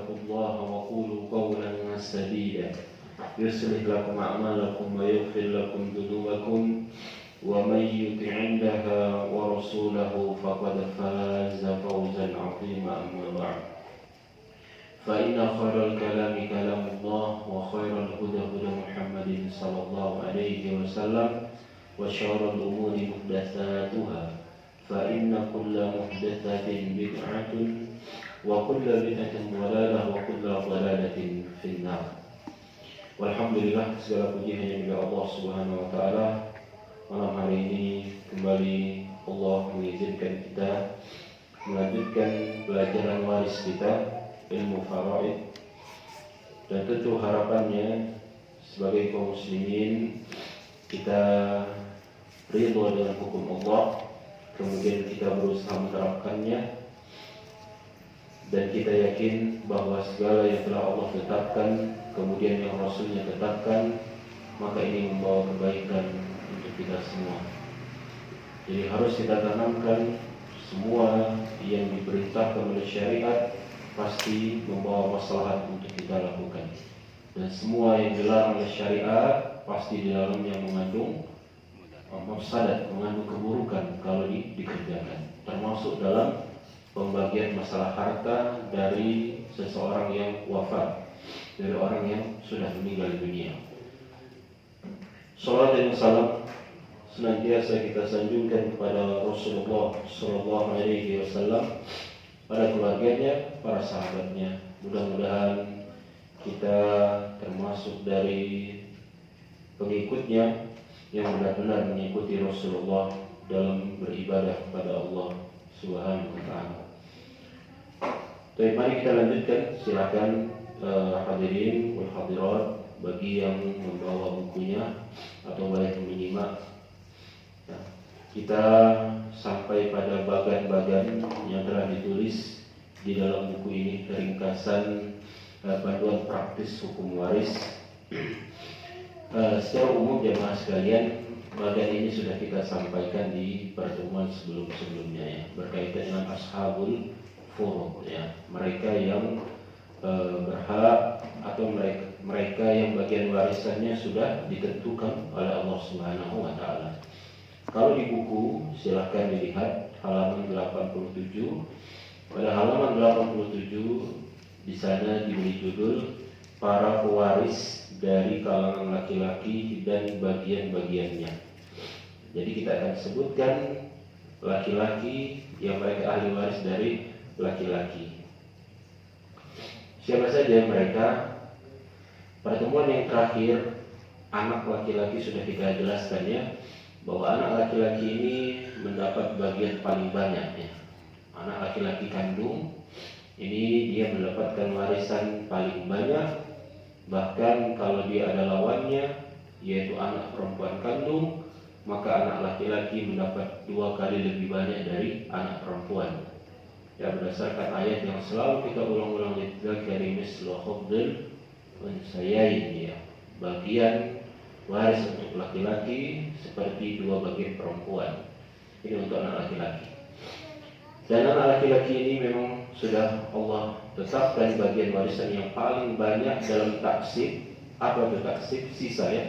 واتقوا الله وقولوا قولا سديدا يصلح لكم أعمالكم ويغفر لكم ذنوبكم ومن يطع الله ورسوله فقد فاز فوزا عظيما أما بعد فإن خير الكلام كلام الله وخير الهدى هدى محمد صلى الله عليه وسلم وشر الأمور محدثاتها فإن كل محدثة بدعة وكل بدعة ضلالة وكل ضلالة في النار. Walhamdulillah, segala puji hanya milik Allah Subhanahu wa taala. Malam hari ini kembali Allah mengizinkan kita melanjutkan pelajaran waris kita, ilmu faraid. Dan tentu harapannya sebagai kaum muslimin kita ridho dengan hukum Allah, kemudian kita berusaha menerapkannya, dan kita yakin bahwa segala yang telah Allah tetapkan kemudian yang Rasulnya tetapkan, maka ini membawa kebaikan untuk kita semua. Jadi harus kita tanamkan semua yang diperintahkan oleh syariat pasti membawa maslahat untuk kita lakukan, dan semua yang dilarang oleh syariat pasti di dalamnya mengandung mafsadat, mengandung keburukan kalau dikerjakan, termasuk dalam pembagian masalah harta dari seseorang yang wafat, dari orang yang sudah meninggal dunia. Salat dan salam senantiasa kita sanjungkan kepada Rasulullah Sallallahu Alaihi Wasallam, pada keluarganya, para sahabatnya. Mudah-mudahan kita termasuk dari pengikutnya yang benar-benar mengikuti Rasulullah dalam beribadah kepada Allah Subhanahu wa taala. Baik, mari kita lanjutkan. Silakan hadirin wal hadirat, bagi yang membawa bukunya atau banyak menyimak. Nah, kita sampai pada bagan-bagan yang telah ditulis di dalam buku ini, ringkasan panduan praktis hukum waris. Secara umum jemaah sekalian, bagian ini sudah kita sampaikan di pertemuan sebelum-sebelumnya ya, berkaitan dengan ashabul furud ya, mereka yang berhak atau mereka yang bagian warisannya sudah ditentukan oleh Allah Subhanahu wa taala. Kalau di buku silahkan dilihat halaman 87. Pada halaman 87 di sana diberi judul para pewaris dari kalangan laki-laki dan bagian-bagiannya. Jadi kita akan sebutkan laki-laki yang mereka ahli waris dari laki-laki. Siapa saja mereka? Pertemuan yang terakhir anak laki-laki sudah kita jelaskan ya, bahwa anak laki-laki ini mendapat bagian paling banyak ya. Anak laki-laki kandung ini dia mendapatkan warisan paling banyak. Bahkan kalau dia ada lawannya, yaitu anak perempuan kandung, maka anak laki-laki mendapat 2 kali lebih banyak dari anak perempuan. Ya, berdasarkan ayat yang selalu kita ulang-ulang, lidzakari mislu hadzil unsayain ya, bagian waris untuk laki-laki seperti 2 bagian perempuan. Ini untuk anak laki-laki. Dan anak laki-laki ini memang sudah Allah tetapkan bagian warisan yang paling banyak dalam taksib. Apa itu taksib? Sisa ya.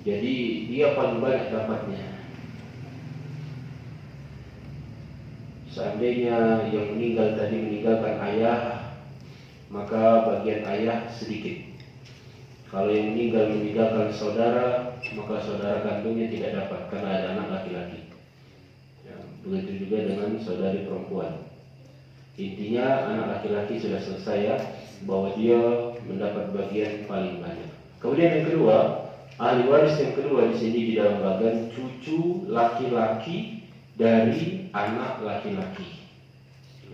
Jadi dia paling banyak dapatnya. Seandainya yang meninggal tadi meninggalkan ayah, maka bagian ayah sedikit. Kalau yang meninggalkan saudara, maka saudara kandungnya tidak dapat karena ada anak laki-laki. Ya, begitu juga dengan saudari perempuan. Intinya anak laki-laki sudah selesai ya, bahwa dia mendapat bagian paling banyak. Kemudian yang kedua, ahli waris yang kedua di sini di dalam bagian cucu laki-laki dari anak laki-laki.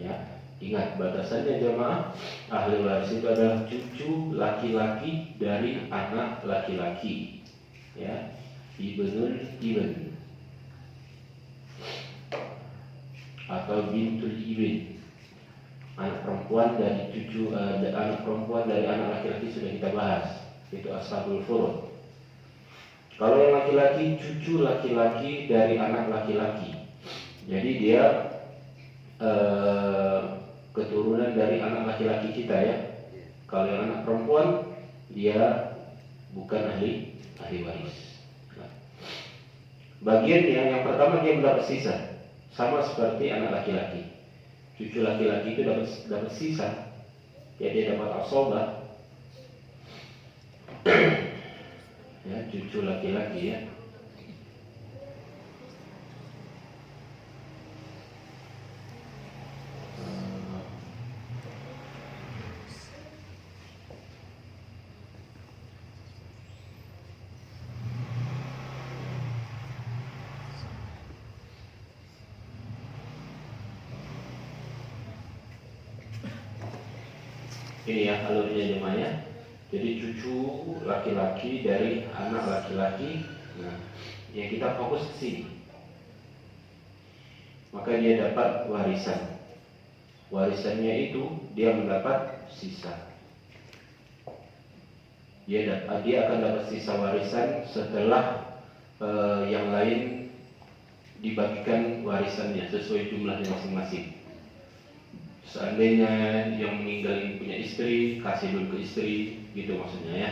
Ya, ingat batasannya jemaah, ahli waris itu adalah cucu laki-laki dari anak laki-laki. Ya, ibnul ibn atau bintul ibn. Anak perempuan dari cucu anak perempuan dari anak laki-laki sudah kita bahas, itu ashabul furud. Kalau yang laki-laki, cucu laki-laki dari anak laki-laki. Jadi dia keturunan dari anak laki-laki kita ya. Kalau yang anak perempuan dia bukan ahli waris. Nah, bagian yang pertama dia mendapat sisa, sama seperti anak laki-laki. Cucu laki-laki itu dapat sisa, ya dia dapat asobah. Ya, cucu laki-laki ya. Ini ya alurnya jemaahnya. Jadi cucu laki-laki dari anak laki-laki. Nah, ya kita fokus ke sini. Maka dia dapat warisan. Warisannya itu dia mendapat sisa. Dia akan dapat sisa warisan setelah yang lain dibagikan warisannya sesuai jumlahnya masing-masing. Seandainya yang meninggal ini punya istri, kasih dulu ke istri, gitu maksudnya ya.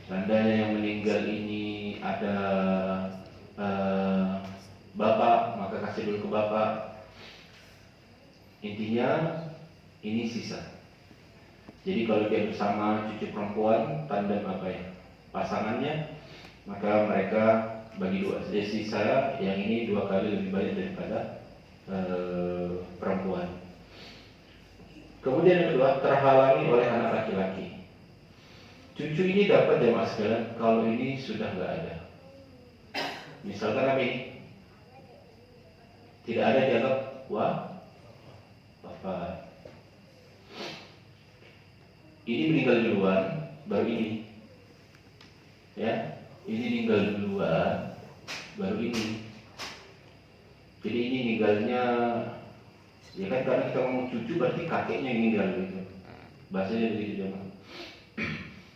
Seandainya yang meninggal ini ada bapak, maka kasih dulu ke bapak. Intinya ini sisa. Jadi kalau dia bersama cucu perempuan, tandem apa ya, pasangannya, maka mereka bagi dua. Jadi sisa yang ini 2 kali lebih banyak daripada perempuan. Kemudian yang kedua, terhalangi oleh anak laki-laki. Cucu ini dapat jemaah sekalian kalau ini sudah nggak ada. Misalkan kami tidak ada dianggap wafat. Ini meninggal duluan, baru ini. Ya, ini meninggal duluan, baru ini. Jadi ini meninggalnya, ya kan karena kita ngomong cucu berarti kakeknya yang meninggal gitu. Bahasanya begitu jemaah.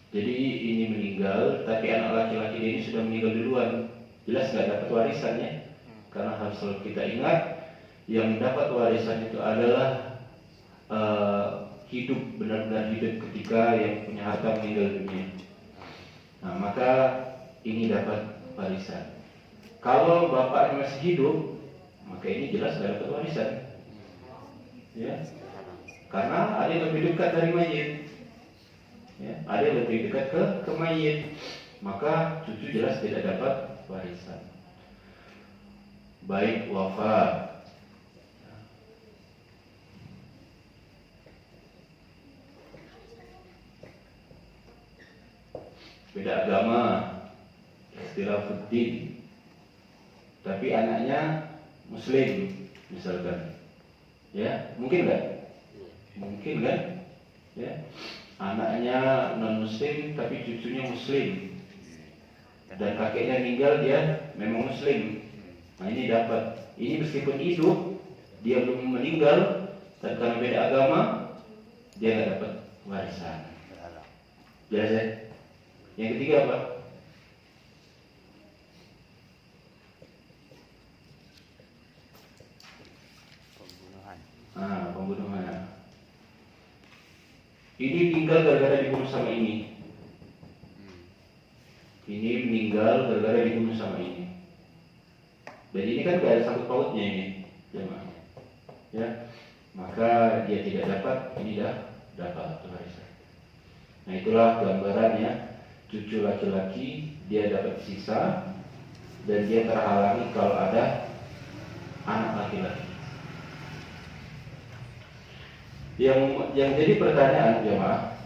Jadi ini meninggal, tapi anak laki-laki ini sudah meninggal duluan. Jelas nggak dapat warisannya. Karena harus selalu kita ingat, yang dapat warisan itu adalah hidup, benar-benar hidup ketika yang punya harta meninggal dunia. Nah, maka ini dapat warisan. Kalau bapaknya masih hidup, maka ini jelas nggak dapat warisan. Ya, karena ada yang lebih dekat dari mayit. Ya, ada yang lebih dekat ke mayit, maka cucu jelas tidak dapat warisan. Baik wafat, beda agama, ikhtilafuddin, tapi anaknya muslim misalkan, ya mungkin nggak? Mungkin kan? Ya, anaknya non muslim tapi cucunya muslim, dan kakeknya meninggal dia memang muslim. Nah ini dapat. Ini meskipun hidup, dia belum meninggal, dan karena beda agama, dia nggak dapat warisan. Jelas ya? Yang ketiga apa? Pembunuhan. Ini meninggal gara-gara dibunuh sama ini. Ini meninggal gara-gara dibunuh sama ini. Dan ini kan gak ada sangkut pautnya ini, ya. Maka dia tidak dapat, ini dapat warisan. Nah itulah gambarannya. Cucu laki-laki dia dapat sisa, dan dia terhalangi kalau ada anak laki-laki. Yang jadi pertanyaan jemaah,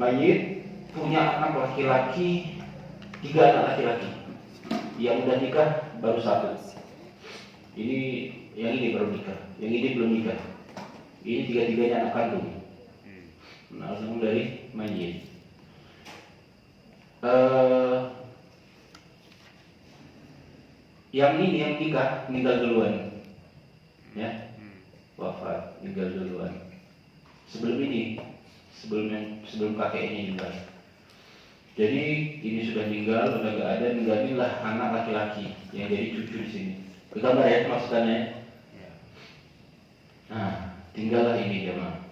mayit punya anak laki-laki, 3 anak laki-laki. Yang udah nikah baru 1. Ini yang ini baru nikah, yang ini belum nikah. Ini 3-3-nya anak kandung. Langsung dari mayit. Yang ini yang nikah meninggal duluan, ya, wafat, meninggal duluan. Sebelum ini, sebelum kakek ini meninggal. Jadi ini sudah meninggal, udah gak ada, ninggalilah anak laki-laki yang jadi cucu di sini. Kegambar ya maksudnya. Nah, tinggallah ini jemaah.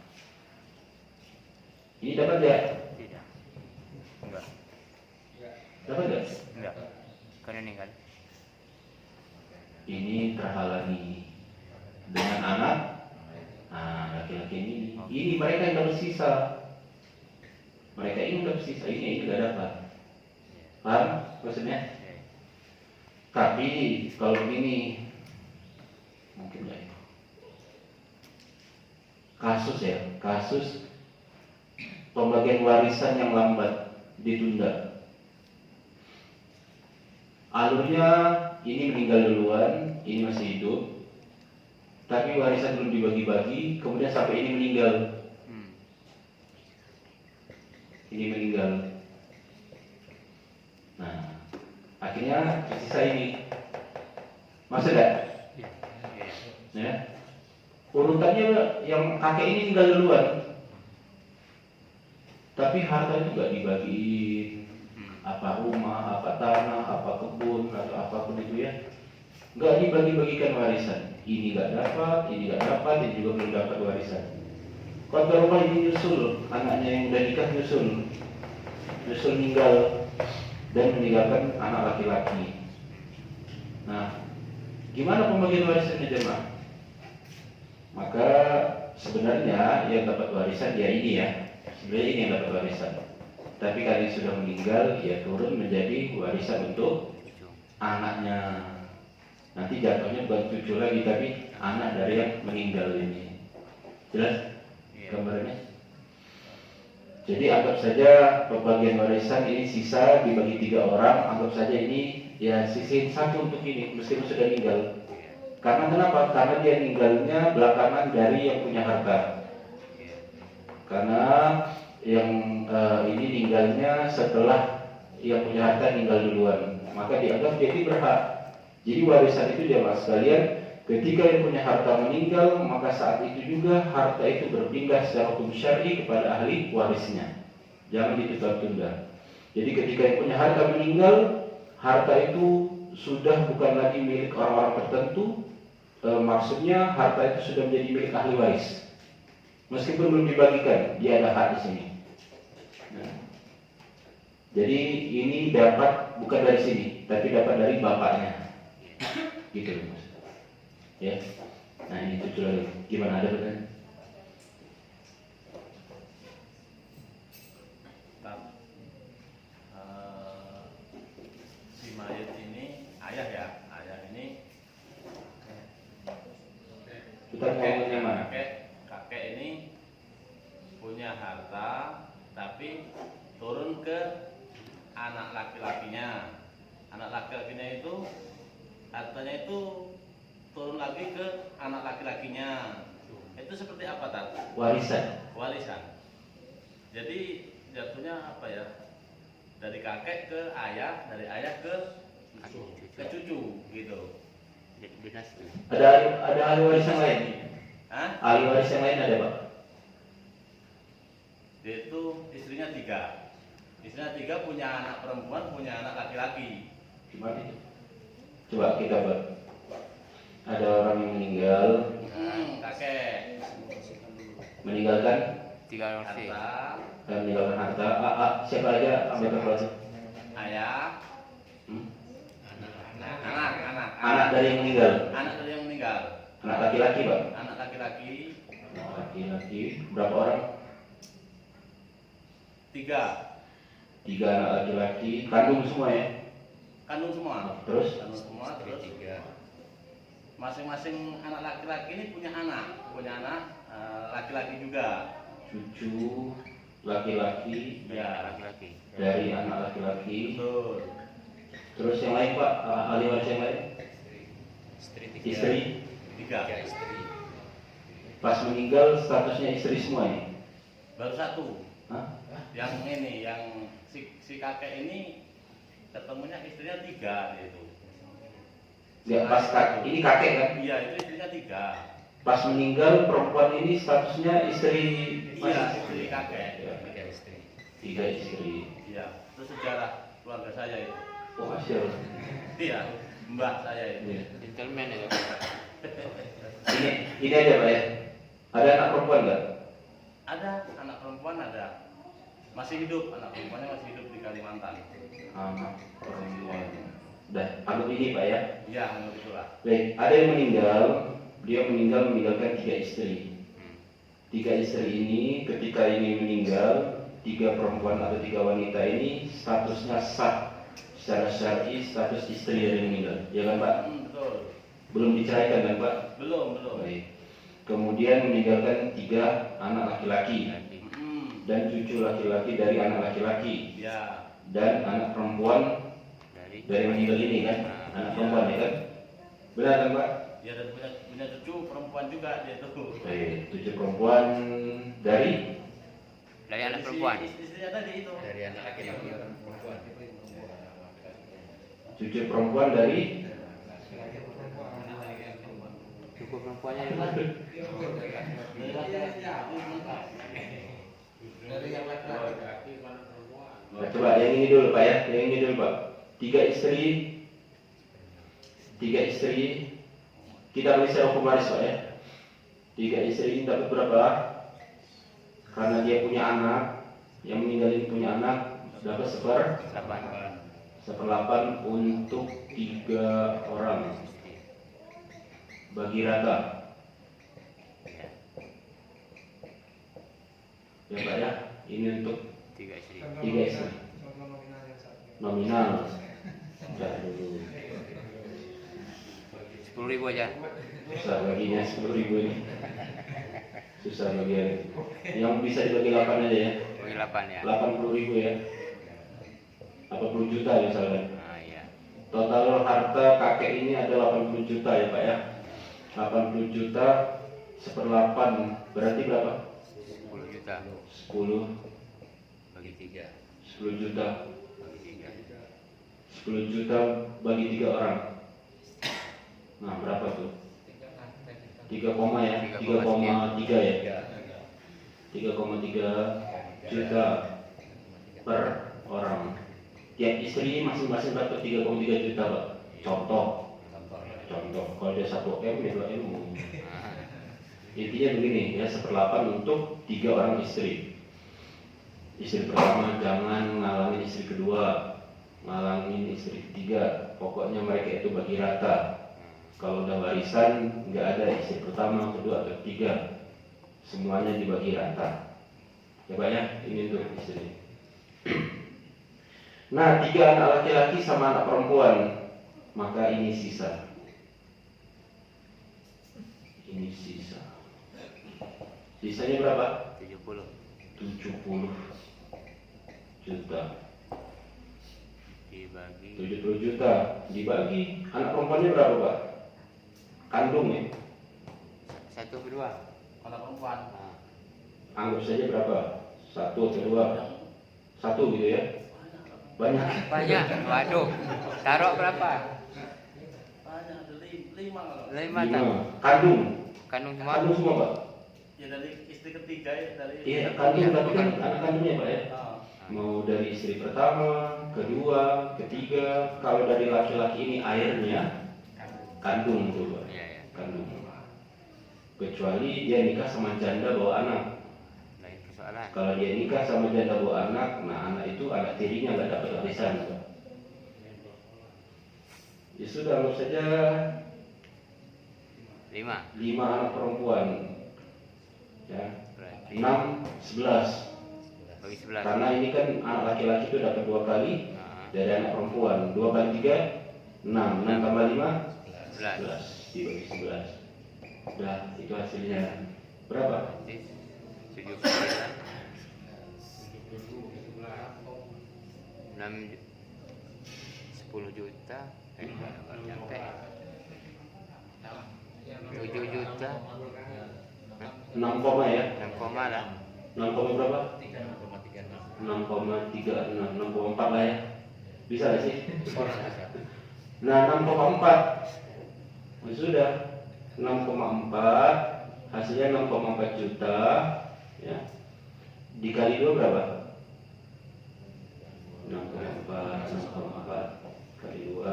Ini dapat ya? Tidak. Enggak. Dapat nggak? Enggak. Karena meninggal. Ini terhalangi dengan anak. Nah, laki-laki ini. Ini mereka yang dapat sisa. Mereka ini dapat sisa. Ini nggak dapat. Paham maksudnya? Tapi kalau ini mungkin ya. Kasus pembagian warisan yang lambat ditunda. Alurnya ini meninggal duluan, ini masih hidup, tapi warisan belum dibagi-bagi, kemudian sampai ini meninggal. Ini meninggal. Nah, akhirnya sisa ini. Maksudnya? Ya. Urutannya yang kakek ini tinggal duluan, tapi harta itu gak dibagiin, apa rumah, apa tanah, apa kebun, atau apapun itu ya, gak dibagi-bagikan warisan. Ini gak dapat, ini juga belum dapat warisan. Kalau rumah ini nyusul, anaknya yang udah nikah nyusul meninggal dan meninggalkan anak laki-laki. Nah, gimana pembagian warisannya jemaah? Maka sebenarnya yang dapat warisan ya ini ya. Sebenarnya ini yang dapat warisan. Tapi karena sudah meninggal, ya turun menjadi warisan untuk anaknya. Nanti jatuhnya bukan cucu lagi, tapi anak dari yang meninggal ini. Jelas gambarnya? Jadi anggap saja pembagian warisan ini sisa dibagi 3 orang. Anggap saja ini ya sisihin 1 untuk ini, meskipun sudah meninggal. Karena kenapa? Karena dia meninggalnya belakangan dari yang punya harta. Karena yang ini meninggalnya setelah yang punya harta meninggal duluan, maka dianggap jadi berhak. Jadi warisan itu jemaah sekalian, ketika yang punya harta meninggal, maka saat itu juga harta itu berpindah secara hukum syar'i kepada ahli warisnya. Jangan ditunda-tunda. Jadi ketika yang punya harta meninggal, harta itu sudah bukan lagi milik orang-orang tertentu. Maksudnya harta itu sudah menjadi milik ahli waris. Meskipun belum dibagikan, dia ada hak di sini. Nah, jadi ini dapat bukan dari sini, tapi dapat dari bapaknya. Gitu Mas. Ya. Nah, ini cucu lagi. Gimana, ada pertanyaan? Si mayat ini ayah ya, ayah ini Kita ngomongnya mana? kakek ini punya harta, tapi turun ke anak laki-lakinya. Anak laki-lakinya itu hartanya itu turun lagi ke anak laki-lakinya. Itu seperti apa, Tat? Warisan. Warisan. Jadi jatuhnya apa ya? Dari kakek ke ayah, dari ayah ke cucu gitu. Ada ahli waris yang lain? Hah? Ahli waris yang lain ada, Pak? Dia itu istrinya 3. Istrinya 3 punya anak perempuan, punya anak laki-laki. Gimana itu? Coba kita buat. Ada orang yang meninggal, Kakek meninggalkan 3 orang sih. harta, dan meninggalkan harta. Siapa aja ambil kepala? ayah, Anak dari yang meninggal. anak dari yang meninggal, Anak laki-laki, Pak. anak laki-laki Laki-laki berapa orang? 3, 3 anak laki-laki, kandung semua ya. kandung semua. Terus Kandung semua, terus masing-masing anak laki-laki ini punya anak laki-laki juga. cucu laki-laki Ya, Laki-laki. dari anak laki-laki. betul. Terus yang lain, Pak, ahli waris yang lain? Istri. 3. Pas meninggal statusnya istri semua ini. Baru 1. Hah? Yang ini, yang si kakek ini ketemunya istrinya 3 gitu. Nggak pas ini kakek kan? Iya, itu istrinya 3. Pas meninggal perempuan ini statusnya istri Iya, istri kakek. Ya. 3 istri. Iya, itu sejarah keluarga saya itu. Oh, Asyik. Iya, mbah saya itu. Iya. Gentleman itu. Ini aja Pak ya. Ada anak perempuan nggak? Ada anak perempuan ada. Masih hidup, anak perempuannya masih hidup di Kalimantan. Anak perempuan. Udah, anggap ini Pak ya. Iya, menurut itulah. Baik, ada yang meninggal. Dia meninggalkan 3 istri. 3 istri ini ketika ini meninggal, 3 perempuan atau 3 wanita ini statusnya sah secara syar'i, status istri yang meninggal. Ya kan Pak? Betul. Belum diceraikan kan Pak? Belum. Baik. Kemudian meninggalkan 3 anak laki-laki dan cucu laki-laki dari anak laki-laki. Ya. Dan anak perempuan dari meninggal ini kan, anak perempuan ya kan? Benar kan Pak? Ya, dan punya cucu perempuan juga dia tuh. Baik, cucu perempuan dari anak perempuan. Istrinya tadi itu. Dari anak laki-laki perempuan. cucu perempuan dari Cucu perempuannya itu. Dari yang laki-laki Nah, coba yang ini dulu Pak ya, yang ini dulu Pak. 3 istri, kita beri secara pemaris Pak ya. 3 istri ini dapat berapa? Karena dia punya anak, yang meninggal ini punya anak, dapat 1/8 untuk 3 orang. Bagi rata. Ya Pak ya, ini untuk 3 istri. 3 istri. Nominal. Sudah dulu. 10.000 aja. Susah baginya 10.000 ini. Susah bagian. Yang bisa dibagi 8 aja ya. Bagi 8 ya. 80.000 ya. 80 juta misalnya. Iya. Total harta kakek ini ada 80 juta ya Pak ya. 80 juta 1/8 berarti berapa? 10 juta 10 bagi 3. 10 juta. Bagi 3. 10 juta bagi 3 orang. Nah, berapa tuh? 3, ya? 3,3 ya? 3,3 juta per orang. Tiap istri masing-masing dapat 3,3 juta, Pak. Contoh. Kalau dia 1 M, dia 2 M. Intinya begini, ya 1/8 untuk 3 orang istri. Istri pertama jangan ngalangin istri kedua, ngalangin istri ketiga. Pokoknya mereka itu bagi rata. Kalau udah warisan, nggak ada istri pertama, kedua atau ketiga, semuanya dibagi rata. Ya Pak ya, ini untuk istri. Nah, 3 anak laki-laki sama anak perempuan, maka ini sisa. Ini sisa. Sisanya berapa? 70. 70 juta. Dibagi 70 juta dibagi anak perempuannya berapa Pak? Kandung ya? 1 ke 2. Anak perempuan. Anggap saja berapa? 1 atau 2? 1 gitu ya? Banyak. Banyak. Waduh. Taruh berapa? Banyak, ada 5 kalau. 5 tak? 5. Kandung. Kandung semua. Kandung semua Pak? Ya dari istri ketiga ya dari. Iya kandung, tapi kan anak kandungnya Pak ya? Ah, Mau dari istri pertama, kedua, ketiga. Kalau dari laki-laki ini airnya kandung tuh Pak. Iya, iya. Kandung. Kecuali dia nikah sama janda bawa anak. Lain persoalan. Kalau dia nikah sama janda bawa anak, nah anak itu anak tirinya nggak dapat warisan. Pak. Ya sudah, anggap saja 5 anak perempuan. Ya, Berarti 6, 11. bagi 11. Karena ini kan anak laki-laki itu dapat 2 kali dari anak perempuan. 2 kali 3, 6. 6 tambah 5, 11. Dibagi 11. Udah, itu hasilnya berapa? 79. 10 juta. Nggak nyampe. 7 juta. 6 koma ya? 6 koma lah. 6 koma berapa? 6,36. 6,36, 6,4 lah ya. Bisa nggak sih? Nah, 6,4 Nah, sudah 6,4, hasilnya 6,4 juta, ya. Dikali 2 berapa? 6,4 kali 2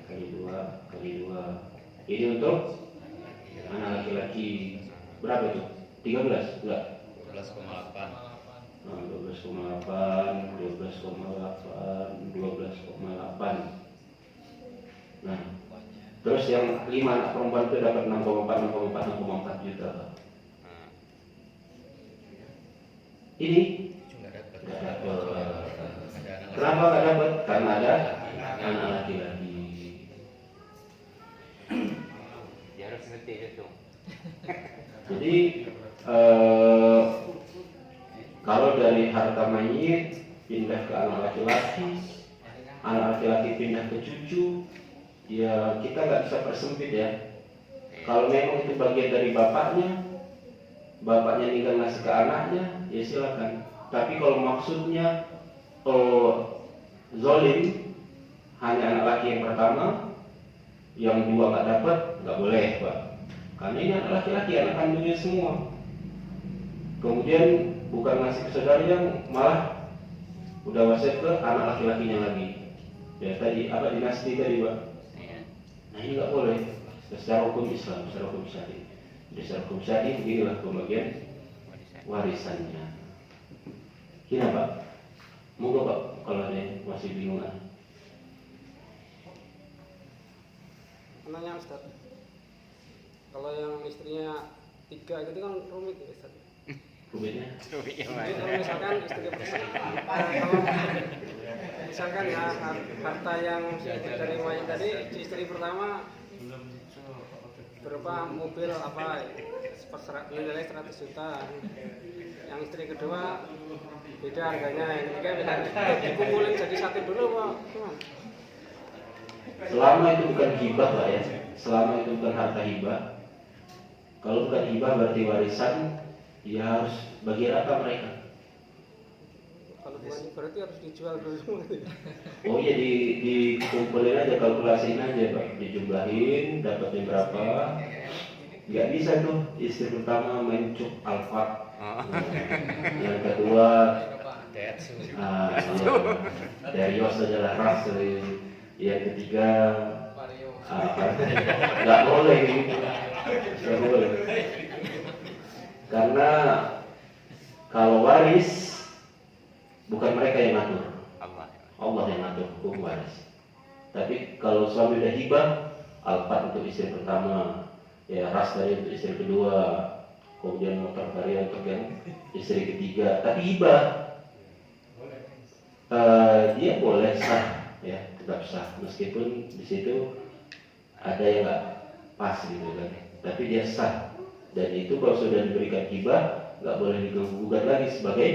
kali 2 kali 2. Ini untuk anak laki-laki berapa itu? 13? Enggak. 12,8. 12,8, 12,8, 12,8. Nah, terus yang 5 anak perempuan itu dapat 6,4 juta. Ini Cuma dapat. nggak dapat. Ada anak Kenapa nggak dapat? Karena ada anak laki-laki. Dia harus ngerti itu. Jadi kalau dari harta mayit pindah ke anak laki-laki pindah ke cucu, ya kita nggak bisa persempit ya. Kalau memang itu bagian dari bapaknya tinggal ngasih ke anaknya, ya silakan. Tapi kalau maksudnya zolim, hanya anak laki yang pertama, yang 2 nggak dapat, nggak boleh Pak. Karena ini anak laki-laki, anak kandungnya semua. Kemudian bukan ngasih ke saudara yang malah udah wasit ke anak laki-lakinya lagi. Ya tadi apa dinasti tadi Pak. Iya. Nah ini nggak boleh secara hukum Islam, secara hukum syari. Jadi secara hukum syari beginilah pembagian warisannya. Gini Pak, moga Pak kalau ada yang masih bingung. Nanya Ustaz, kalau yang istrinya 3 gitu kan rumit ya Ustaz. Rumitnya? Yang Jadi mana? kalau misalkan istri pertama, kalau misalkan ya harta yang dari mayat tadi di istri pertama berupa mobil apa nilai 100 juta, yang istri kedua beda harganya, yang ketiga beda harganya. Dikumpulin jadi satu dulu Pak. Selama itu bukan hibah Pak ya, selama itu bukan harta hibah. Kalau bukan hibah berarti warisan, ya harus bagi rata mereka. Kalau bukan berarti harus dijual dulu semua. Oh iya, dikumpulin aja, kalkulasiin aja Pak, dijumlahin dapatnya berapa. Nggak bisa tuh istri pertama main cuk Alphard, yang kedua Tetsu. Darius adalah ras, yang ketiga nggak boleh gitu, nggak boleh. Karena kalau waris bukan mereka yang ngatur, Allah yang ngatur hukum waris. Tapi kalau suami udah hibah, Alphard untuk istri pertama, ya ras dari untuk istri kedua, kemudian motor varia untuk yang istri ketiga. Tapi hibah dia boleh sah, ya tetap sah, meskipun di situ ada yang nggak pas gitu kan. Tapi dia sah, dan itu kalau sudah diberikan hibah nggak boleh digugat lagi sebagai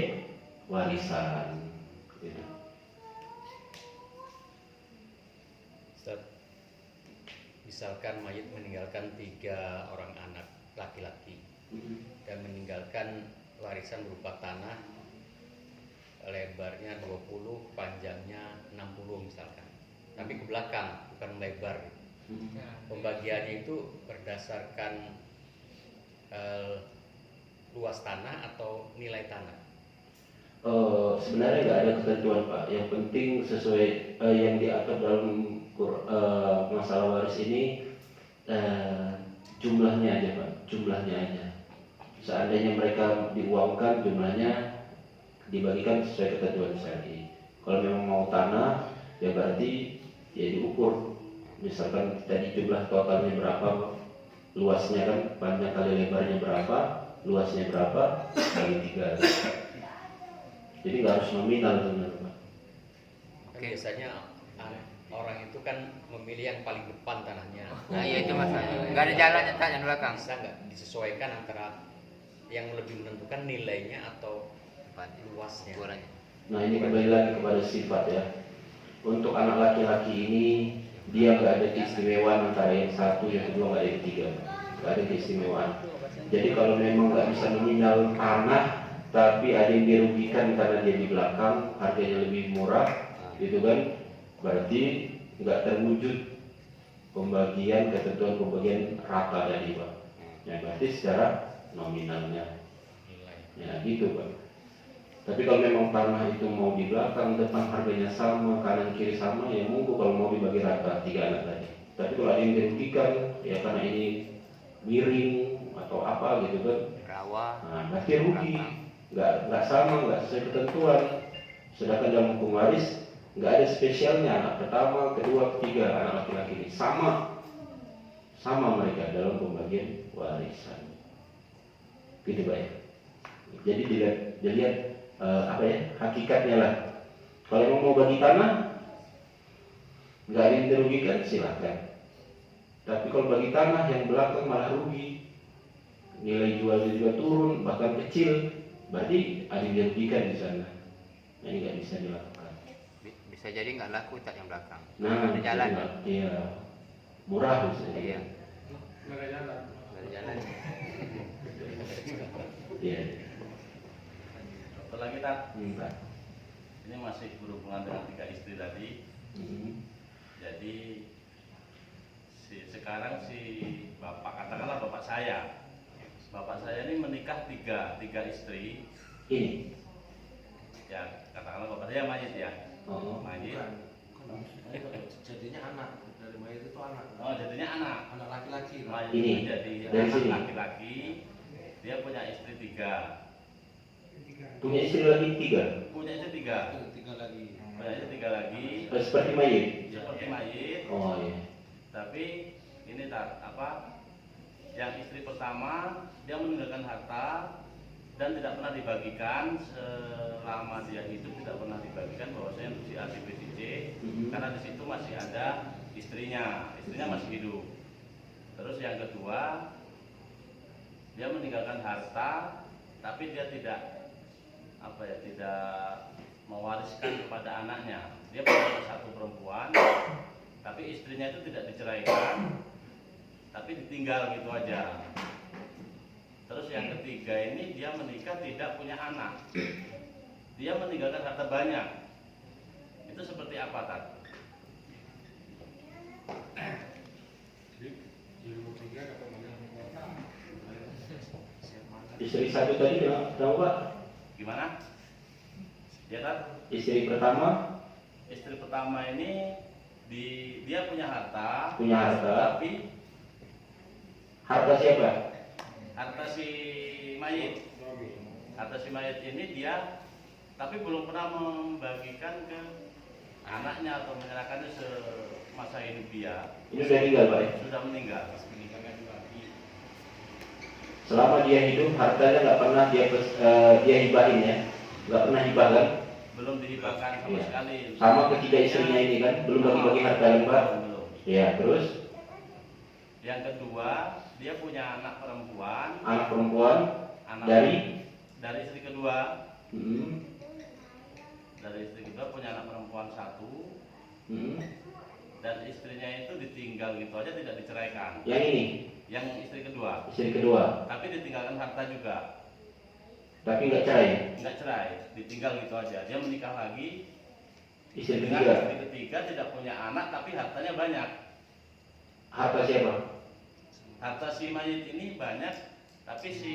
warisan. Gitu. Ustaz, misalkan mayit meninggalkan 3 orang anak laki-laki dan meninggalkan warisan berupa tanah lebarnya 20, panjangnya 60 misalkan, tapi ke belakang bukan lebar. Pembagiannya itu berdasarkan luas tanah atau nilai tanah? Sebenarnya nggak ada ketentuan Pak. Yang penting sesuai yang diatur dalam masalah waris ini, jumlahnya aja Pak, jumlahnya aja. Seandainya mereka diuangkan, jumlahnya dibagikan sesuai ketentuan syar'i. Kalau memang mau tanah, ya berarti ya diukur. Misalkan tadi jumlah totalnya berapa, luasnya kan panjang kali lebarnya berapa, luasnya berapa, kali 3. Jadi nggak harus nominal sebenarnya. Kan biasanya orang itu kan memilih yang paling depan tanahnya. Nah iya itu masalah. Nggak ada jalannya tak yang belakang. Bisa nggak disesuaikan antara yang lebih menentukan nilainya atau luasnya? Ukurannya. Nah ini kembali lagi kepada sifat ya. Untuk anak laki-laki ini dia nggak ada keistimewaan antara yang satu, yang kedua, nggak ada yang ketiga, nggak ada keistimewaan. Jadi kalau memang nggak bisa nominal tanah, tapi ada yang dirugikan karena dia di belakang harganya lebih murah, gitu kan? Berarti nggak terwujud pembagian ketentuan pembagian rata tadi Pak. Ya berarti secara nominalnya. Ya gitu Pak. Tapi kalau memang tanah itu mau di belakang, depan harganya sama, kanan kiri sama, ya monggo kalau mau dibagi rata 3 anak tadi. Tapi kalau ada yang dirugikan, ya karena ini miring atau apa gitu kan, Rawa. nah berarti rugi, nggak sama, nggak sesuai ketentuan. Sedangkan dalam hukum waris nggak ada spesialnya anak pertama, kedua, ketiga anak laki-laki ini sama mereka dalam pembagian warisan. Gitu Pak ya. Jadi dilihat apa ya hakikatnya lah. Kalau emang mau bagi tanah nggak ada yang dirugikan silakan. Tapi kalau bagi tanah yang belakang malah rugi, nilai jualnya juga turun bahkan kecil, berarti ada yang dirugikan di sana. Nah, ini nggak bisa dilakukan. Bisa jadi nggak laku tak yang belakang. Nah, Ada jalan. iya murah bisa jadi. Iya. Nggak ada jalan. Nggak ada jalan. Iya. Satu lagi tak, Pak. ini masih berhubungan dengan 3 istri tadi. Jadi sekarang si bapak, katakanlah bapak saya ini menikah tiga istri. Ini. Ya katakanlah bapak saya mayit ya. Oh. Mayit. Jadinya anak dari mayat itu anak. Oh jadinya anak Laki-laki. mayit Ini, itu jadi dari anak sini. laki-laki. Dia punya istri 3. Punya istri lagi 3. Punya istri 3. Tiga lagi. Punya istri 3 lagi. Seperti mayit. Seperti mayit. Oh iya. Tapi ini tak apa? Yang istri pertama dia meninggalkan harta dan tidak pernah dibagikan selama dia hidup, tidak pernah dibagikan bahwasanya untuk si A, si B, si C, karena di situ masih ada istrinya masih hidup. Terus yang kedua dia meninggalkan harta tapi dia tidak mewariskan kepada anaknya. Dia punya 1 perempuan tapi istrinya itu tidak diceraikan tapi ditinggal gitu aja. Terus yang ketiga ini dia menikah tidak punya anak, dia meninggalkan harta banyak. Itu seperti apa Tat? Istri 1 tadi tahu Pak? Gimana? Ya Tat? Istri pertama Istri pertama ini dia punya harta, tapi harta siapa? harta si mayit ini dia tapi belum pernah membagikan ke anaknya atau menyerahkannya semasa hidup dia. Ini sudah meninggal Pak ya? Sudah meninggal. Selama dia hidup hartanya nggak pernah dia hibahin ya, nggak pernah hibah kan? Belum dihibahkan sama Iya. sekali. Sama ketiga istrinya ini kan, belum bagi-bagi harta kan Pak? Belum. Ya terus Yang kedua dia punya anak perempuan. anak Dari istri kedua. Hmm. Dari istri kedua punya anak perempuan 1. Dan istrinya itu ditinggal gitu aja, tidak diceraikan. Yang ini Yang istri kedua. istri kedua, Tapi ditinggalkan harta juga. tapi nggak cerai. Enggak cerai, ditinggal gitu aja. Dia menikah lagi Istri dengan ketiga, istri ketiga, tidak punya anak tapi hartanya banyak. harta siapa? Harta si mayit ini banyak, tapi si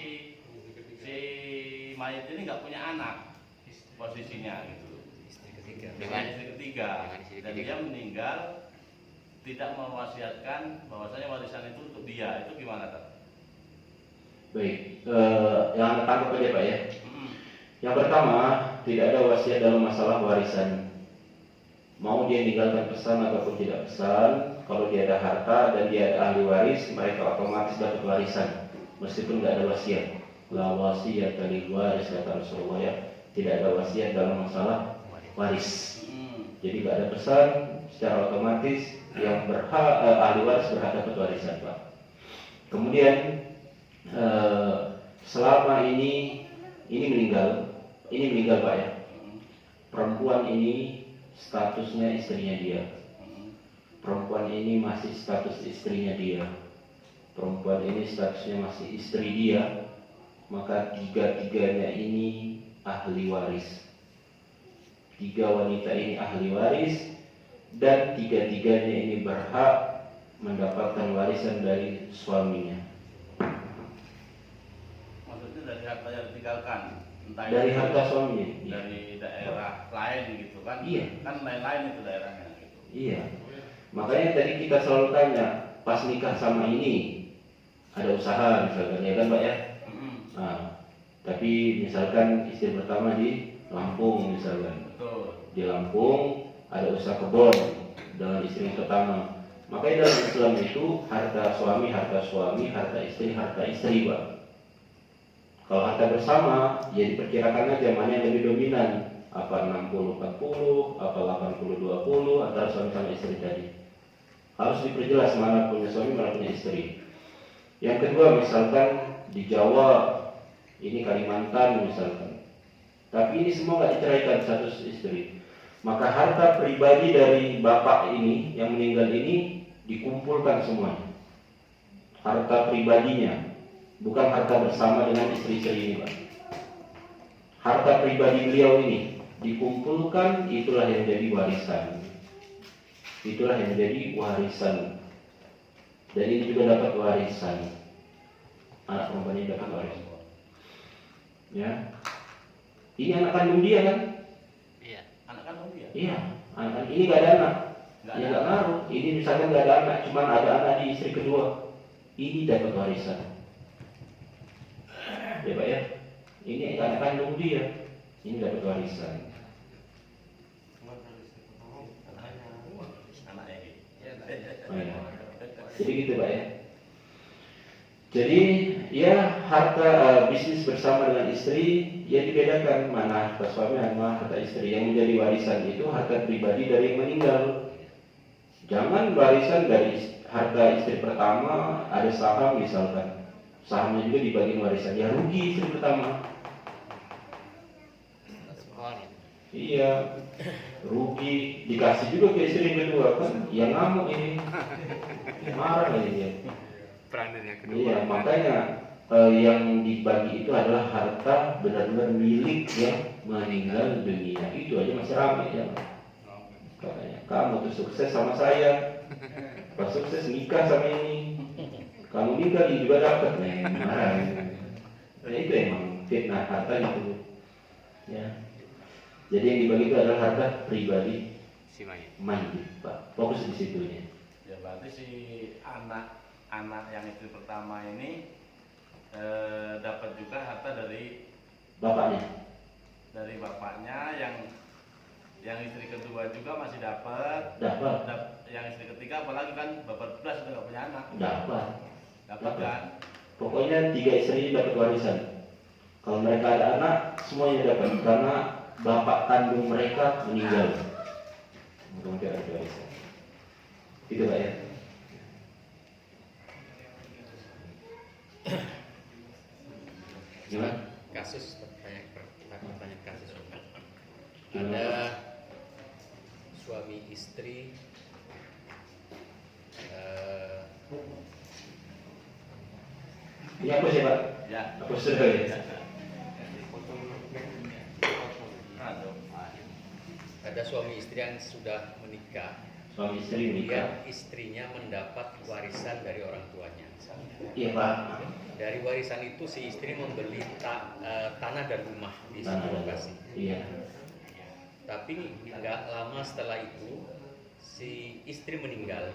mayit ini nggak punya anak posisinya gitu. Istri ketiga. Dengan istri ketiga. Dengan istri Dan ketiga. dia meninggal tidak mewasiatkan bahwasanya warisan itu untuk dia. Itu gimana Tat? Baik, yang anda tangkap aja Pak ya. Mm-mm. Yang pertama, tidak ada wasiat dalam masalah warisan. Mau dia meninggalkan pesan ataupun tidak pesan, kalau dia ada harta dan dia ada ahli waris, mereka otomatis dapat warisan, meskipun tidak ada wasiat. La wasiat lil waris kata Rasulullah ya. Tidak ada wasiat dalam masalah waris. Jadi tidak ada pesan, secara otomatis yang ahli waris berhak dapat warisan Pak. Kemudian selama ini meninggal Pak ya. Perempuan ini statusnya istrinya dia. Perempuan ini masih status istrinya dia. Perempuan ini statusnya masih istri dia. Maka tiga-tiganya ini ahli waris. 3 wanita ini ahli waris dan tiga-tiganya ini berhak mendapatkan warisan dari suaminya. Maksudnya dari harta yang ditinggalkan, entah Dari itu harta suaminya. dari daerah lain gitu kan? Iya. Kan lain-lain itu daerahnya gitu. Iya. Makanya tadi kita selalu tanya, pas nikah sama ini ada usaha misalkan, ya kan Pak ya? Nah, tapi misalkan istri pertama di Lampung misalkan, Betul. di Lampung ada usaha kebun dengan istri yang pertama. Makanya dalam Islam itu harta suami, harta istri Pak. Kalau harta bersama, ya diperkirakan aja mana yang lebih dominan, apa 60-40, apa 80-20 antara suami sama istri tadi. Harus diperjelas mana punya suami, mana punya istri. Yang kedua misalkan di Jawa, ini Kalimantan misalkan, tapi ini semua nggak diceraikan satu istri, maka harta pribadi dari bapak ini yang meninggal ini dikumpulkan semuanya, harta pribadinya, bukan harta bersama dengan istri-istri ini Pak. Harta pribadi beliau ini dikumpulkan, itulah yang jadi warisan, itulah yang jadi warisan. Dan ini juga dapat warisan, anak perempuan ini dapat warisan. Ya, ini anak kandung dia kan? Iya. Anak kandung dia. Iya, anak ini nggak ada anak, Nggak ya ada. nggak ngaruh. Ini misalkan nggak ada anak, cuman ada anak di istri kedua, ini dapat warisan. Ya Pak ya, ini anak kandung dia, ini dapat warisan. Anaknya ini. Oh, ya. Jadi gitu Pak ya. Jadi ya harta bisnis bersama dengan istri ya dibedakan, mana harta suami sama harta istri. Yang menjadi warisan itu harta pribadi dari yang meninggal. Jangan warisan dari harta istri pertama, ada saham misalkan, sahamnya juga dibagiin warisan, ya rugi istri pertama. Iya, rugi, dikasih juga ke istri yang kedua kan, ya ngamuk ini, marah ini dia. Peranan yang kedua. Iya, makanya yang dibagi itu adalah harta benar-benar milik yang meninggal dunia. Itu aja masih ramai ya. Katanya, kamu tuh sukses sama saya, pas sukses nikah sama ini, kamu nikah dia juga dapat nih, marah. Ya itu emang fitnah harta gitu. Ya. Jadi yang dibagi itu adalah harta pribadi Si mayit. mayit, Pak. Fokus di situnya. Ya berarti si anak yang istri pertama ini dapat juga harta dari Bapaknya. bapaknya, yang istri kedua juga masih dapat. Dapat. Yang istri ketiga apalagi kan bapak belas sudah nggak punya anak. Dapat. Dapat kan? Pokoknya 3 istri ini dapat warisan. Kalau mereka ada anak, semuanya dapat karena bapak kandung mereka meninggal. Kemudian ada warisan. Itu Pak ya. Gimana? Kasus pertanyaan kasus. Gimana? Ada suami istri Ini apa sih Pak? Ya. Apa sudah ya? Aduh. ada suami istri yang sudah menikah, Suami istri menikah. kemudian istrinya mendapat warisan dari orang tuanya. Iya Pak. Dari warisan itu si istri membeli tanah dan rumah di satu lokasi. Iya. Tapi nggak lama setelah itu si istri meninggal.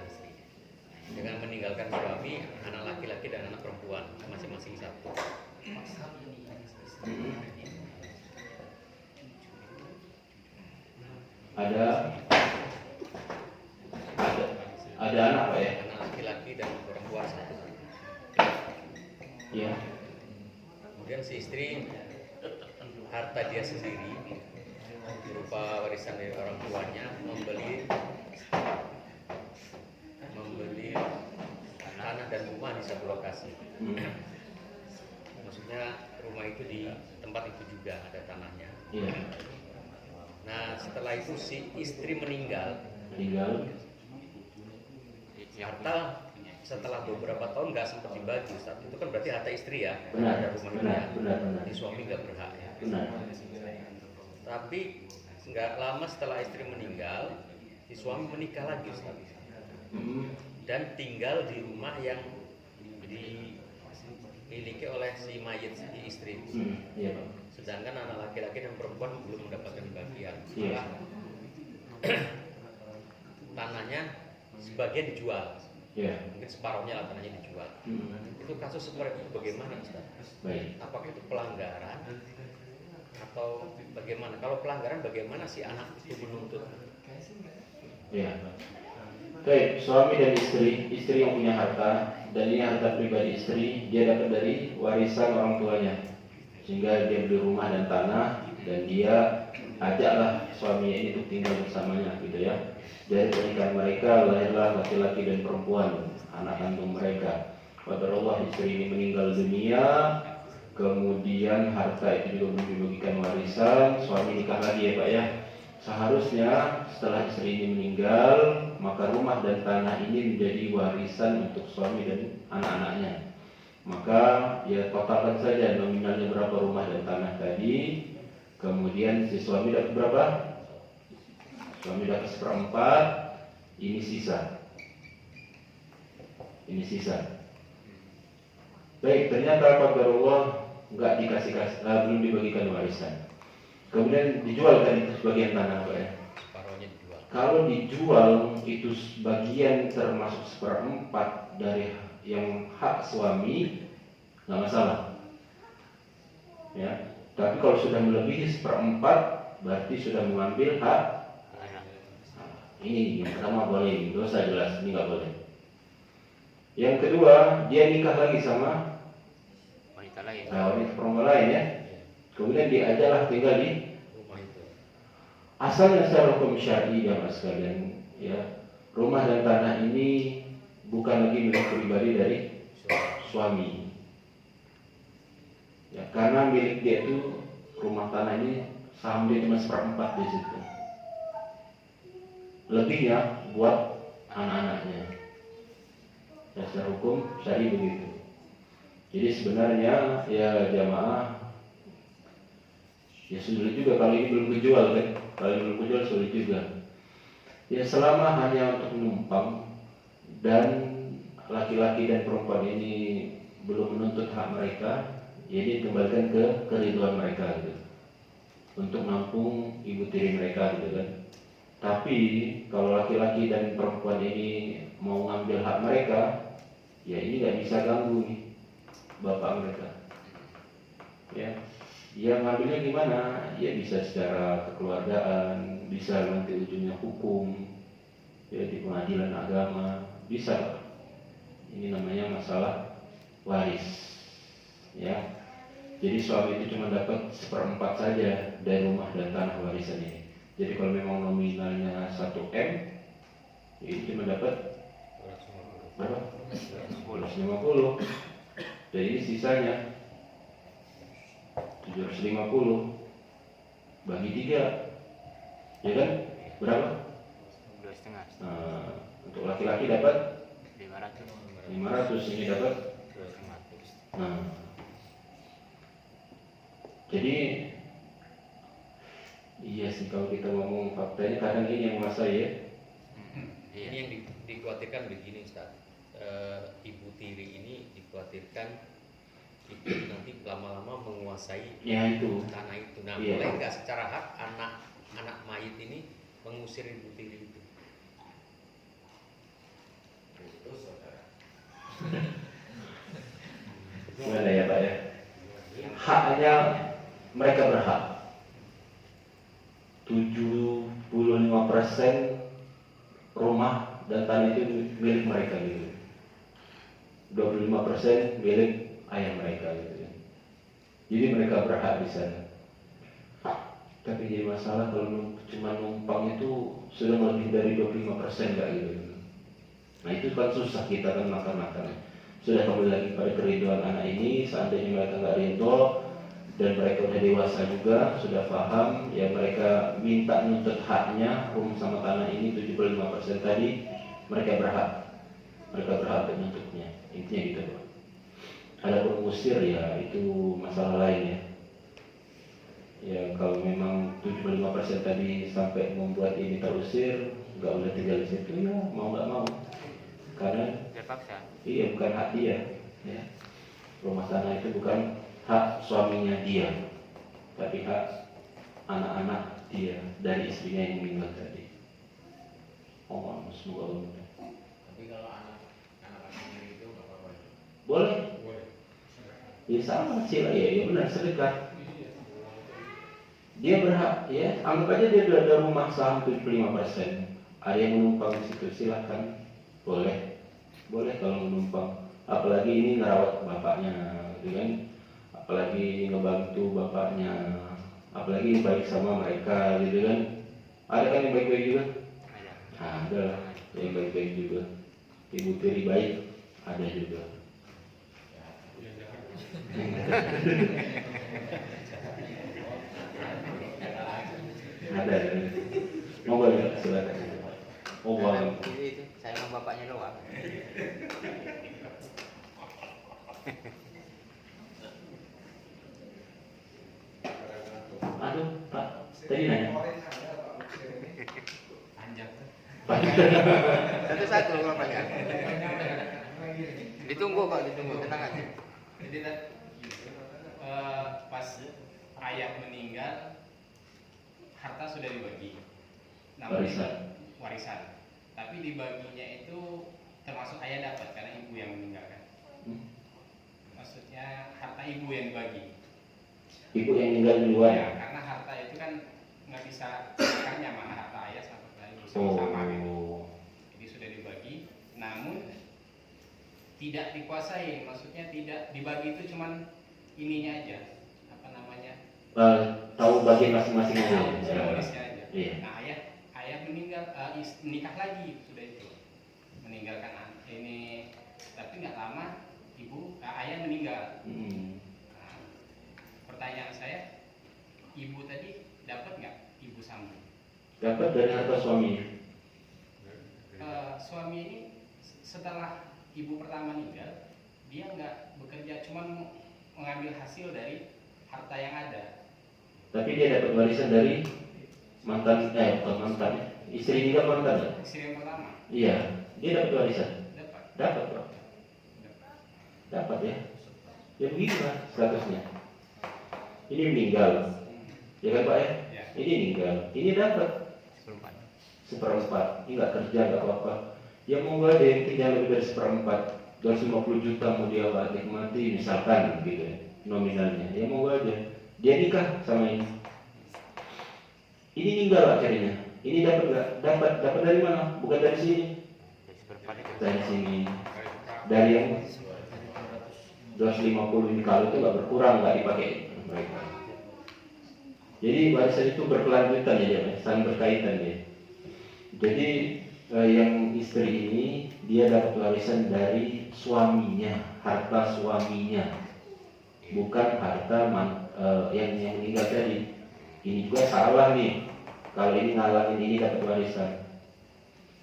Dengan meninggalkan suami, anak laki-laki dan anak perempuan masing-masing satu. Ada anak Pak ya? Anak laki-laki dan perempuan satu. Iya. Kemudian si istri harta dia sendiri berupa warisan dari orang tuanya membeli tanah dan rumah di satu lokasi. Maksudnya rumah itu di tempat itu juga ada tanahnya. Iya. Nah setelah itu si istri meninggal, harta setelah beberapa tahun nggak sempat dibagi. Saat itu kan berarti harta istri ya, Benar, ada rumah benar, dia. benar, benar. Di suami nggak berhak ya. Benar. Tapi nggak lama setelah istri meninggal, si suami menikah lagi Ustaz. dan tinggal di rumah yang dimiliki oleh si mayit, si istri. Iya Pak. Sedangkan anak laki-laki dan perempuan belum mendapatkan bagian. Iya. Tanahnya sebagian dijual, Iya. mungkin separuhnya lah tanahnya dijual. Itu kasus seperti itu bagaimana Ustaz? Baik. Apakah itu pelanggaran atau bagaimana? Kalau pelanggaran bagaimana si anak itu menuntut? Ya. Baik, suami dan istri yang punya harta, dan ini harta pribadi istri, dia dapat dari warisan orang tuanya, sehingga dia beli rumah dan tanah, dan dia ajaklah suaminya ini untuk tinggal bersamanya, gitu ya. Dari pernikahan mereka lahirlah laki-laki dan perempuan, anak kandung mereka. Qadarullah, istri ini meninggal dunia, kemudian harta itu juga belum dibagikan warisan, suami nikah lagi ya Pak ya. Seharusnya setelah istri ini meninggal, maka rumah dan tanah ini menjadi warisan untuk suami dan anak-anaknya. Maka ya totalkan saja nominalnya berapa rumah dan tanah tadi. Kemudian si suami dapat berapa? Suami dapat 1/4, ini sisa. Ini sisa. Baik, ternyata qadarullah enggak belum dibagikan warisan. Kemudian dijual kan itu sebagian tanah Pak ya. Separuhnya dijual. Kalau dijual itu sebagian termasuk 1/4 dari yang hak suami, nggak masalah. Ya, tapi kalau sudah melebihi 1/4 berarti sudah mengambil hak. Ini yang pertama boleh, dosa jelas, ini nggak boleh. Yang kedua, dia nikah lagi sama Wanita lain. wanita perempuan lain ya. Kemudian diajaklah tinggal di Rumah itu. asalnya secara hukum syar'i dan sekalian ya, rumah dan tanah ini bukan lagi milik pribadi dari suami. Ya, karena milik dia itu rumah tanah ini saham dia cuma 1/4 di situ. Lebihnya buat anak-anaknya. Ya, secara hukum syar'i begitu. Jadi sebenarnya ya jamaah, ya sulit juga kalau ini belum kejual kan. Kalau ini belum kejual sulit juga. Ya selama hanya untuk menumpang dan laki-laki dan perempuan ini belum menuntut hak mereka, ya ini dikembalikan ke keriduan mereka gitu. Untuk nampung ibu tiri mereka gitu kan. Tapi kalau laki-laki dan perempuan ini mau ngambil hak mereka, ya ini nggak bisa ganggu nih bapak mereka. Ya, yang ngambilnya gimana? Ya bisa secara kekeluargaan, bisa nanti ujungnya hukum, ya di pengadilan agama, bisa. Ini namanya masalah waris. Ya, jadi suami itu cuma dapat 1/4 saja dari rumah dan tanah warisan ini. Jadi kalau memang nominalnya 1 M, ini cuma dapat berapa? 250. Dan ini sisanya 750 bagi 3, ya kan? Berapa? 2,5. Untuk laki-laki dapat 500. 500, ini dapat. 200. Nah, jadi iya sih kalau kita ngomong faktanya kadang ini yang menguasai ya. Ini yang dikhawatirkan begini Ustaz. Ibu tiri ini dikhawatirkan itu nanti lama-lama menguasai Ya itu. tanah itu. Nah, Iya. boleh nggak secara hak anak mayit ini mengusir ibu tiri itu? Gimana ya Pak ya? Haknya mereka berhak. 75% rumah dan tanah itu milik mereka gitu. 25% milik ayah mereka gitu. Jadi mereka berhak di sana. Tapi jadi masalah kalau cuma numpang itu sudah lebih dari 25% enggak gitu. Nah itu kan susah kita kan makan-makan. Sudah kembali lagi pada keriduan anak ini. Seandainya mereka nggak ridho dan mereka udah dewasa juga, sudah paham, ya mereka minta nuntut haknya rumah sama tanah ini 75% tadi, mereka berhak untuk menuntutnya. Intinya gitu Pak. Adapun usir ya itu masalah lain ya. Ya kalau memang 75% tadi sampai membuat ini terusir, nggak boleh tinggal di situ ya mau nggak mau. karena Terpaksa. iya bukan hak dia, ya. Rumah tangga itu bukan hak suaminya dia, tapi hak anak-anak dia dari istrinya yang meninggal tadi. Oh, semoga Allah. Tapi kalau anak sendiri itu nggak apa-apa. Boleh? Boleh. Ya sama kecil ya benar sedekah. Dia berhak, ya anggap aja dia ada rumah saham 75%. Ada yang menumpang di situ, silahkan, boleh kalau menumpang. Apalagi ini ngerawat bapaknya, gitu kan? Apalagi ngebantu bapaknya, apalagi baik sama mereka, gitu kan? Ada kan yang baik-baik juga? Ada. Ada lah, yang baik-baik juga. Ibu tiri baik, ada juga. Ada. Mau boleh silakan. Oh, boleh. Itu saya sama bapaknya doang. Aduh, Pak, tadi nanya. Satu-satu bapaknya. Ditunggu kok, ditunggu, tenang aja. Jadi pas ayah meninggal, harta sudah dibagi. Namun warisan. Tapi dibaginya itu termasuk ayah dapat karena ibu yang meninggalkan. Maksudnya harta ibu yang dibagi. Ibu yang meninggal duluan. Ya, karena harta itu kan nggak bisa makanya mana harta ayah sama harta ibu sama-sama gitu. Jadi sudah dibagi, namun tidak dikuasai. Maksudnya tidak dibagi itu cuman ininya aja, apa namanya? Tahu bagian masing-masing aja. Simbolisnya aja. Iya. Nah ayah meninggal, nikah lagi sudah itu, meninggalkan ini, tapi nggak lama ayah meninggal. Nah, pertanyaan saya, ibu tadi dapat nggak ibu sambung? Dapat dari harta suaminya. Suami ini setelah ibu pertama meninggal, dia nggak bekerja, cuman mengambil hasil dari harta yang ada. Tapi dia dapat warisan dari bukan mantan, istri juga mantan ya? Istri yang pertama Iya, dia dapat warisan. dapat. Bro. Dapat ya. Ya begitulah statusnya. Ini meninggal, ya kan Pak ya? Ya. Ini meninggal, ini dapat Seperempat. seperempat. Ini nggak kerja nggak apa-apa. Ya mau nggak ada yang tinggal lebih dari seperempat. 250 juta mau dia nikmati misalkan gitu ya, nominalnya. Ya mau nggak aja. Dia nikah sama ini. Ini meninggal akhirnya. Ini dapat nggak? Dapat dari mana? Bukan dari sini. Jadi seperempat itu. Dari sini. Dari yang 250 ini kalau itu nggak berkurang, nggak dipakai mereka. Jadi warisan itu berkelanjutan ya, saling berkaitan ya. Jadi yang istri ini dia dapat warisan dari suaminya, harta suaminya, bukan harta yang meninggal tadi. Ini juga salah nih. Kalau ini ngalangin ini dapat warisan.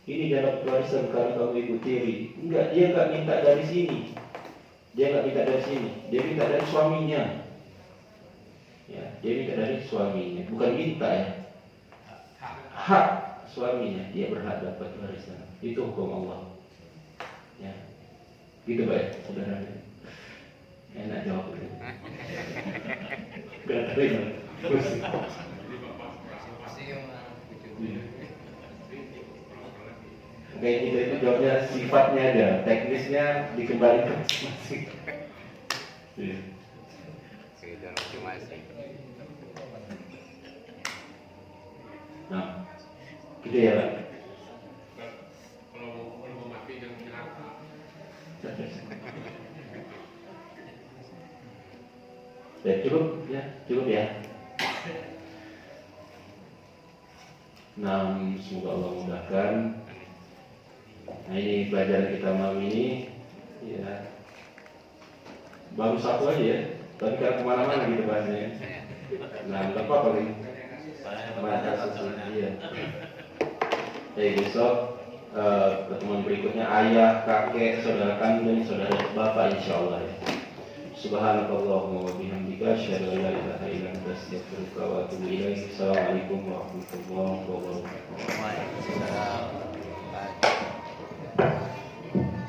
Ini dia dapat warisan karena kamu ibu tiri. Enggak, dia nggak minta dari sini. Dia nggak minta dari sini. Dia minta dari suaminya. Ya, dia minta dari suaminya. Bukan minta ya. Hak suaminya. Dia berhak dapat warisan. Itu hukum Allah. Ya, gitu baik, saudara. Enak jawab itu. Gak terima. Oke, itu jawabnya sifatnya aja, teknisnya dikembalikan masing-masing. Iya. Sekedar masing-masing. Nah, gitu ya Pak. Kalau mau mati dan punya harta, Ya, cukup ya. Nah, semoga Allah mudahkan. Nah, ini pelajaran kita malam ini, ya, baru satu aja ya, tapi karena kemana-mana gitu bahasanya. Nah, nggak apa-apa lagi. Baca sesuatu, iya. Jadi besok pertemuan berikutnya ayah, kakek, saudara kandung, saudara bapak, insya Allah ya. Subhanakallahumma wa bihamdika asyhadu an la ilaha illa anta astaghfiruka wa atubu ilaik. Assalamualaikum warahmatullahi wabarakatuh. Waalaikumsalam.